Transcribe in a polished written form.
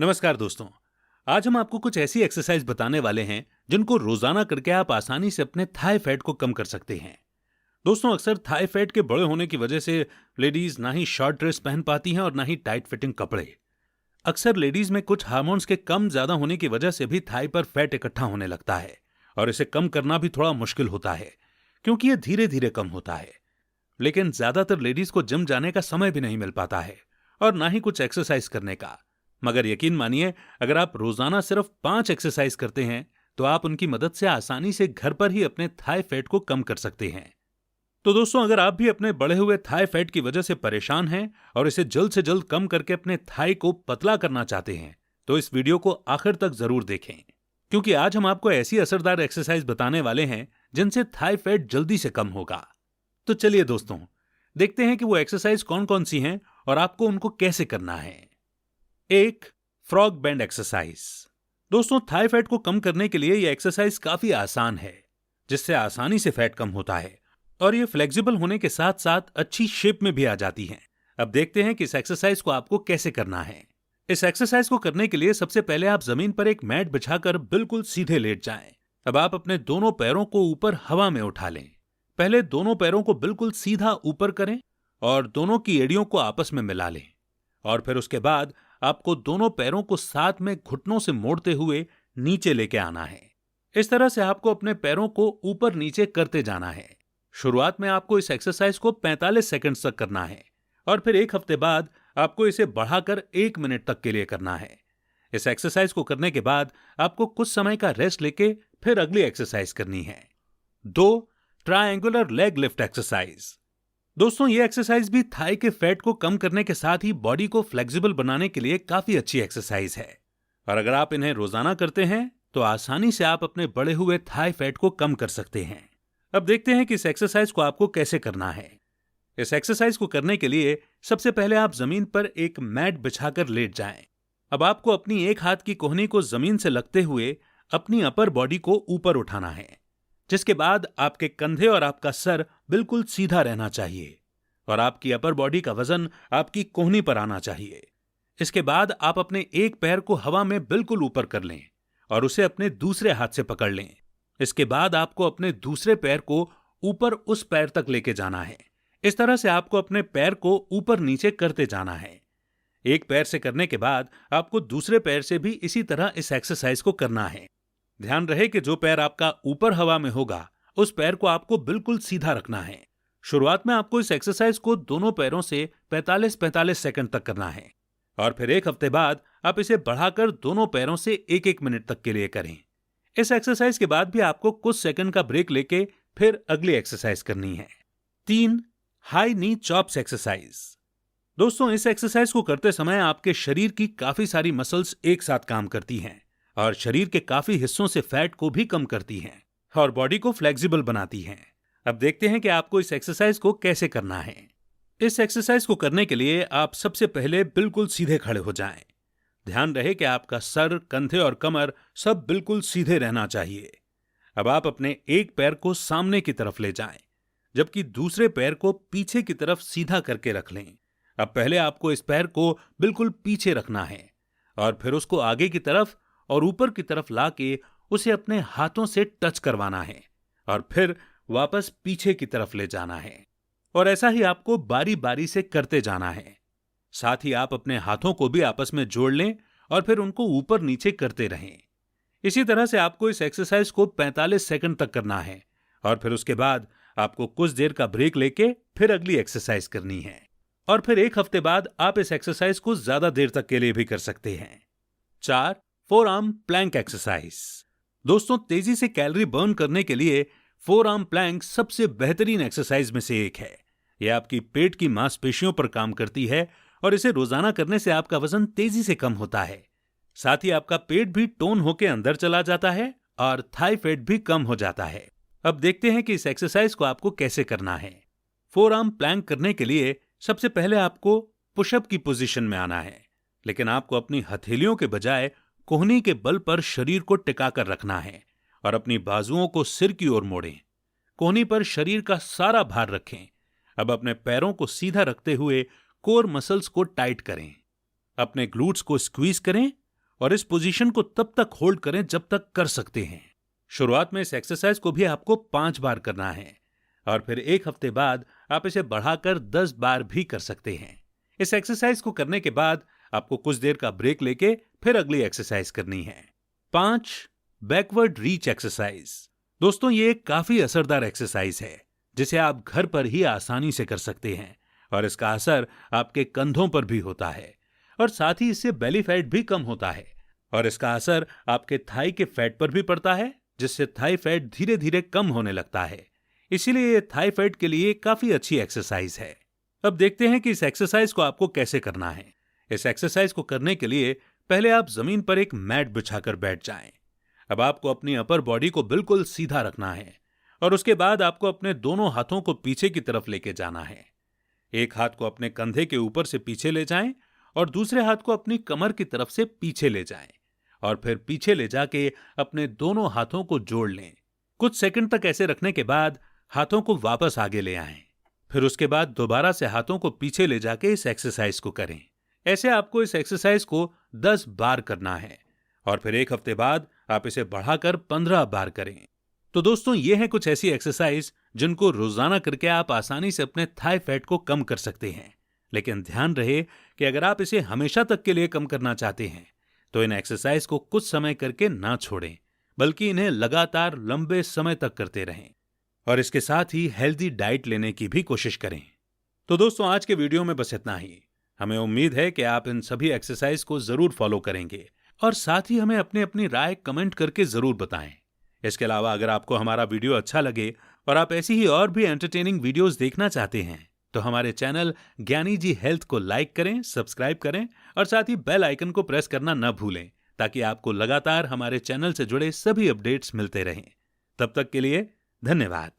नमस्कार दोस्तों। आज हम आपको कुछ ऐसी एक्सरसाइज बताने वाले हैं जिनको रोजाना करके आप आसानी से अपने थाई फैट को कम कर सकते हैं। दोस्तों, अक्सर थाई फैट के बड़े होने की वजह से लेडीज ना ही शॉर्ट ड्रेस पहन पाती हैं और ना ही टाइट फिटिंग कपड़े। अक्सर लेडीज में कुछ हार्मोन्स के कम ज्यादा होने की वजह से भी थाई पर फैट इकट्ठा होने लगता है और इसे कम करना भी थोड़ा मुश्किल होता है क्योंकि ये धीरे धीरे कम होता है। लेकिन ज्यादातर लेडीज को जिम जाने का समय भी नहीं मिल पाता है और ना ही कुछ एक्सरसाइज करने का। मगर यकीन मानिए, अगर आप रोजाना सिर्फ 5 एक्सरसाइज करते हैं तो आप उनकी मदद से आसानी से घर पर ही अपने थाई फैट को कम कर सकते हैं। तो दोस्तों, अगर आप भी अपने बढ़े हुए थाई फैट की वजह से परेशान हैं और इसे जल्द से जल्द कम करके अपने थाई को पतला करना चाहते हैं तो इस वीडियो को आखिर तक जरूर देखें, क्योंकि आज हम आपको ऐसी असरदार एक्सरसाइज बताने वाले हैं जिनसे थाई फैट जल्दी से कम होगा। तो चलिए दोस्तों, देखते हैं कि वो एक्सरसाइज कौन कौन सी हैं और आपको उनको कैसे करना है। एक, फ्रॉग बैंड एक्सरसाइज। दोस्तों, थाई फैट को कम करने के लिए यह एक्सरसाइज काफी आसान है, जिससे आसानी से फैट कम होता है और ये फ्लेक्सिबल होने के साथ साथ अच्छी शेप में भी आ जाती है। अब देखते हैं कि इस एक्सरसाइज को आपको कैसे करना है। इस एक्सरसाइज को करने के लिए सबसे पहले आप जमीन पर एक मैट बिछाकर बिल्कुल सीधे लेट जाएं। अब आप अपने दोनों पैरों को ऊपर हवा में उठा लें। पहले दोनों पैरों को बिल्कुल सीधा ऊपर करें और दोनों की एड़ियों को आपस में मिला लें और फिर उसके बाद आपको दोनों पैरों को साथ में घुटनों से मोड़ते हुए नीचे लेके आना है। इस तरह से आपको अपने पैरों को ऊपर नीचे करते जाना है। शुरुआत में आपको इस एक्सरसाइज को 45 सेकंड तक करना है और फिर एक हफ्ते बाद आपको इसे बढ़ाकर 1 मिनट तक के लिए करना है। इस एक्सरसाइज को करने के बाद आपको कुछ समय का रेस्ट लेके फिर अगली एक्सरसाइज करनी है। 2, ट्रायंगुलर लेग लिफ्ट एक्सरसाइज। दोस्तों, ये एक्सरसाइज भी थाई के फैट को कम करने के साथ ही बॉडी को फ्लेक्सिबल बनाने के लिए काफी अच्छी एक्सरसाइज है और अगर आप इन्हें रोजाना करते हैं तो आसानी से आप अपने बढ़े हुए थाई फैट को कम कर सकते हैं। अब देखते हैं कि इस एक्सरसाइज को आपको कैसे करना है। इस एक्सरसाइज को करने के लिए सबसे पहले आप जमीन पर एक मैट बिछाकर लेट जाएं। अब आपको अपनी एक हाथ की कोहनी को जमीन से लगते हुए अपनी अपर बॉडी को ऊपर उठाना है, जिसके बाद आपके कंधे और आपका सर बिल्कुल सीधा रहना चाहिए और आपकी अपर बॉडी का वजन आपकी कोहनी पर आना चाहिए। इसके बाद आप अपने एक पैर को हवा में बिल्कुल ऊपर कर लें और उसे अपने दूसरे हाथ से पकड़ लें। इसके बाद आपको अपने दूसरे पैर को ऊपर उस पैर तक लेके जाना है। इस तरह से आपको अपने पैर को ऊपर नीचे करते जाना है। एक पैर से करने के बाद आपको दूसरे पैर से भी इसी तरह इस एक्सरसाइज को करना है। ध्यान रहे कि जो पैर आपका ऊपर हवा में होगा उस पैर को आपको बिल्कुल सीधा रखना है। शुरुआत में आपको इस एक्सरसाइज को दोनों पैरों से 45-45 सेकंड तक करना है और फिर एक हफ्ते बाद आप इसे बढ़ाकर दोनों पैरों से 1-1 मिनट तक के लिए करें। इस एक्सरसाइज के बाद भी आपको कुछ सेकंड का ब्रेक लेके फिर अगली एक्सरसाइज करनी है। 3, हाई नी चॉप्स एक्सरसाइज। दोस्तों, इस एक्सरसाइज को करते समय आपके शरीर की काफी सारी मसल्स एक साथ काम करती हैं और शरीर के काफी हिस्सों से फैट को भी कम करती हैं और बॉडी को फ्लेक्सिबल बनाती हैं। अब देखते हैं कि आपको इस एक्सरसाइज को कैसे करना है। इस एक्सरसाइज को करने के लिए आप सबसे पहले बिल्कुल सीधे खड़े हो जाएं। ध्यान रहे कि आपका सर, कंधे और कमर सब बिल्कुल सीधे रहना चाहिए। अब आप अपने एक पैर को सामने की तरफ ले जाएं, जबकि दूसरे पैर को पीछे की तरफ सीधा करके रख लें। अब पहले आपको इस पैर को बिल्कुल पीछे रखना है और फिर उसको आगे की तरफ और ऊपर की तरफ लाके उसे अपने हाथों से टच करवाना है और फिर वापस पीछे की तरफ ले जाना है और ऐसा ही आपको बारी बारी से करते जाना है। साथ ही आप अपने हाथों को भी आपस में जोड़ लें और फिर उनको ऊपर नीचे करते रहें। इसी तरह से आपको इस एक्सरसाइज को 45 सेकंड तक करना है और फिर उसके बाद आपको कुछ देर का ब्रेक लेके फिर अगली एक्सरसाइज करनी है और फिर एक हफ्ते बाद आप इस एक्सरसाइज को ज्यादा देर तक के लिए भी कर सकते हैं। 4, फोर आर्म प्लैंक एक्सरसाइज। दोस्तों, तेजी से कैलोरी बर्न करने के लिए फोर आर्म प्लैंक सबसे बेहतरीन एक्सरसाइज में से एक है। यह आपकी पेट की मांसपेशियों पर काम करती है और इसे रोजाना करने से आपका वजन तेजी से कम होता है। साथ ही आपका पेट भी टोन होकर अंदर चला जाता है और थाई फैट भी कम हो जाता है। अब देखते हैं कि इस एक्सरसाइज को आपको कैसे करना है। फोर आर्म प्लैंक करने के लिए सबसे पहले आपको पुशअप की पोजीशन में आना है, लेकिन आपको अपनी हथेलियों के बजाय कोहनी के बल पर शरीर को टिकाकर रखना है और अपनी बाजुओं को सिर की ओर मोड़ें। कोहनी पर शरीर का सारा भार रखें। अब अपने पैरों को सीधा रखते हुए कोर मसल्स को टाइट करें। अपने ग्लूट्स को स्क्वीज करें और इस पोजीशन को तब तक होल्ड करें जब तक कर सकते हैं। शुरुआत में इस एक्सरसाइज को भी आपको 5 बार करना है और फिर 1 हफ्ते बाद आप इसे बढ़ाकर 10 बार भी कर सकते हैं। इस एक्सरसाइज को करने के बाद आपको कुछ देर का ब्रेक लेके फिर अगली एक्सरसाइज करनी है। 5 बैकवर्ड रीच एक्सरसाइज। दोस्तों, ये एक काफी असरदार एक्सरसाइज है जिसे आप घर पर ही आसानी से कर सकते हैं और इसका असर आपके कंधों पर भी होता है और साथ ही इससे बेली फैट भी कम होता है और इसका असर आपके थाई के फैट पर भी पड़ता है, जिससे थाई फैट धीरे धीरे कम होने लगता है। इसीलिए ये थाई फैट के लिए काफी अच्छी एक्सरसाइज है। अब देखते हैं कि इस एक्सरसाइज को आपको कैसे करना है। इस एक्सरसाइज को करने के लिए पहले आप जमीन पर एक मैट बिछाकर बैठ जाएं। अब आपको अपनी अपर बॉडी को बिल्कुल सीधा रखना है और उसके बाद आपको अपने दोनों हाथों को पीछे की तरफ लेके जाना है। एक हाथ को अपने कंधे के ऊपर से पीछे ले जाएं और दूसरे हाथ को अपनी कमर की तरफ से पीछे ले जाएं और फिर पीछे ले जाके अपने दोनों हाथों को जोड़ लें। कुछ सेकंड तक ऐसे रखने के बाद हाथों को वापस आगे ले आएं। फिर उसके बाद दोबारा से हाथों को पीछे ले जाके इस एक्सरसाइज को करें। ऐसे आपको इस एक्सरसाइज को 10 बार करना है और फिर 1 हफ्ते बाद आप इसे बढ़ाकर 15 बार करें। तो दोस्तों, ये हैं कुछ ऐसी एक्सरसाइज जिनको रोजाना करके आप आसानी से अपने थाई फैट को कम कर सकते हैं। लेकिन ध्यान रहे कि अगर आप इसे हमेशा तक के लिए कम करना चाहते हैं तो इन एक्सरसाइज को कुछ समय करके ना छोड़ें, बल्कि इन्हें लगातार लंबे समय तक करते रहें और इसके साथ ही हेल्दी डाइट लेने की भी कोशिश करें। तो दोस्तों, आज के वीडियो में बस इतना ही। हमें उम्मीद है कि आप इन सभी एक्सरसाइज को जरूर फॉलो करेंगे और साथ ही हमें अपनी राय कमेंट करके जरूर बताएं। इसके अलावा अगर आपको हमारा वीडियो अच्छा लगे और आप ऐसी ही और भी एंटरटेनिंग वीडियोस देखना चाहते हैं तो हमारे चैनल ज्ञानी जी हेल्थ को लाइक करें, सब्सक्राइब करें और साथ ही बेल आइकन को प्रेस करना न भूलें ताकि आपको लगातार हमारे चैनल से जुड़े सभी अपडेट्स मिलते रहें। तब तक के लिए धन्यवाद।